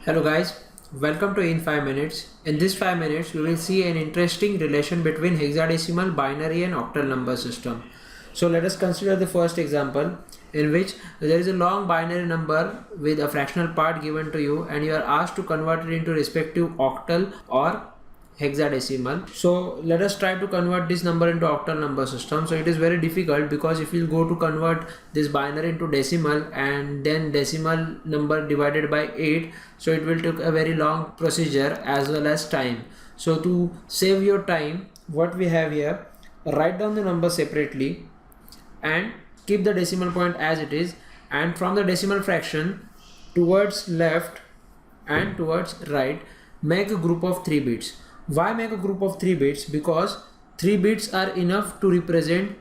Hello guys, welcome to In 5 Minutes. In this 5 minutes, we will see an interesting relation between hexadecimal, binary and octal number system. So let us consider the first example in which there is a long binary number with a fractional part given to you and you are asked to convert it into respective octal or hexadecimal. So let us try to convert this number into octal number system. So it is very difficult because if you go to convert this binary into decimal and then decimal number divided by 8, so it will take a very long procedure as well as time. So to save your time, what we have here, write down the number separately and keep the decimal point as it is, and from the decimal fraction towards left and towards right make a group of 3 bits. Why make a group of 3 bits? Because 3 bits are enough to represent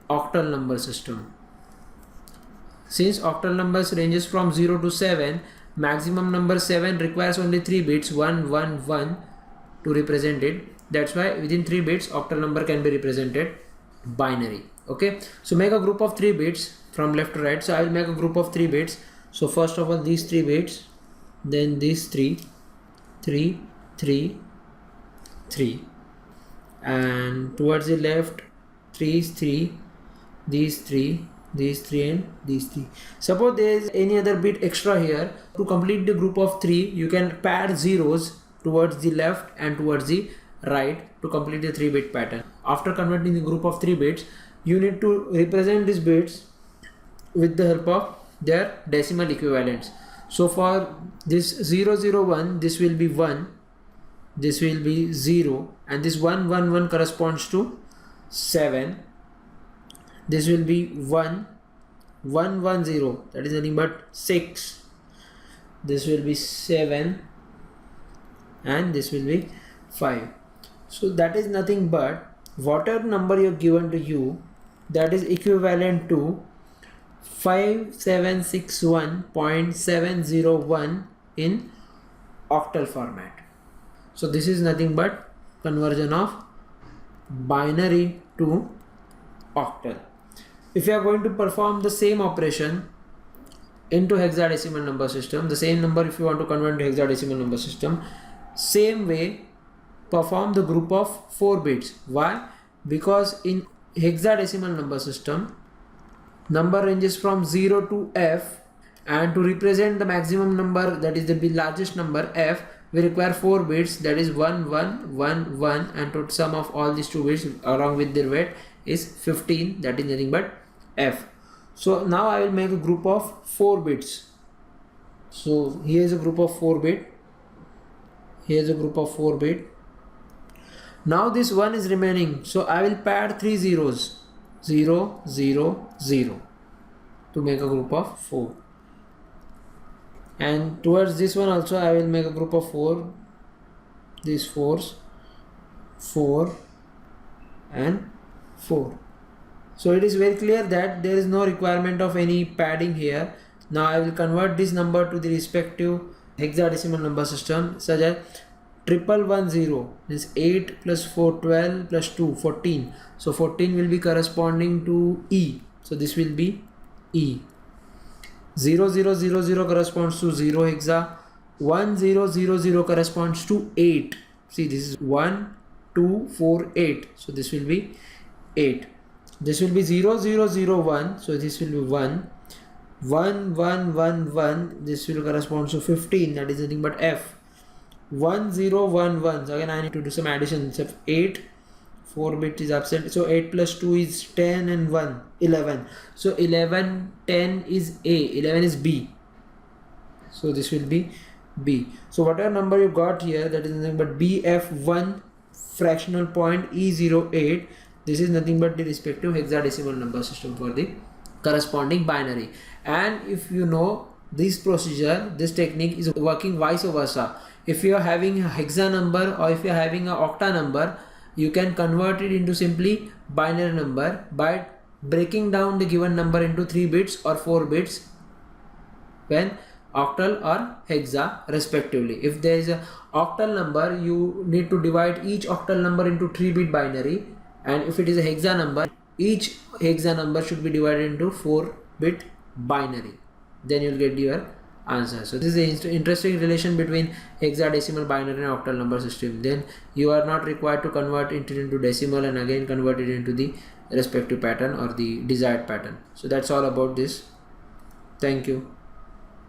octal number system. Since octal numbers ranges from 0 to 7, maximum number 7 requires only 3 bits, 1 1 1 to represent it. That's why within 3 bits octal number can be represented binary. Okay, so make a group of 3 bits from left to right. So I will make a group of 3 bits. So first of all these 3 bits, then these 3 3 3 3, and towards the left 3 is 3, these 3, these 3 and these 3. Suppose there is any other bit extra here, to complete the group of 3 you can pad zeros towards the left and towards the right to complete the 3-bit pattern. After converting the group of 3 bits, you need to represent these bits with the help of their decimal equivalents. So for this 001, this will be 1, this will be 0, and this 111 corresponds to 7. This will be 1 110, that is nothing but 6. This will be 7 and this will be 5. So that is nothing but whatever number you given to you, that is equivalent to 5761.701 in octal format. So this is nothing but conversion of binary to octal. If you are going to perform the same operation into hexadecimal number system, the same number if you want to convert to hexadecimal number system, same way perform the group of 4 bits. Why? Because in hexadecimal number system, number ranges from 0 to f, and to represent the maximum number, that is the largest number f, we require 4 bits, that is 1 1 1 1, and to sum of all these 2 bits along with their weight is 15, that is nothing but f. So now I will make a group of 4 bits. So here is a group of 4 bit, here is a group of 4 bit. Now this 1 is remaining, so I will pad 3 zeros, 0 0 0 to make a group of 4. And towards this one also I will make a group of 4, these 4s, 4 and 4. So it is very clear that there is no requirement of any padding here. Now I will convert this number to the respective hexadecimal number system, such as 1110 is 8 plus 4 12 plus 2 14. So 14 will be corresponding to E, so this will be E. 0000 corresponds to 0 hexa, 1000 corresponds to 8. See, this is 1 2 4 8, so this will be 8. This will be 0001, so this will be 1 1 1 1 1, this will correspond to 15, that is nothing but F. 1011, so again I need to do some addition. So 8, 4 bit is absent, so 8 plus 2 is 10 and 1 11. So 11 10 is A, 11 is B, so this will be B. So whatever number you got here, that is nothing but BF1 fractional point E08. This is nothing but the respective hexadecimal number system for the corresponding binary. And if you know this procedure, this technique is working vice versa. If you are having a hexa number or if you are having a octa number, you can convert it into simply binary number by breaking down the given number into 3 bits or 4 bits when octal or hexa respectively. If there is a octal number, you need to divide each octal number into 3-bit binary, and if it is a hexa number, each hexa number should be divided into 4-bit binary. Then you will get your answer. So this is the interesting relation between hexadecimal, binary and octal number system. Then you are not required to convert it into decimal and again convert it into the respective pattern or the desired pattern. So that's all about this. Thank you.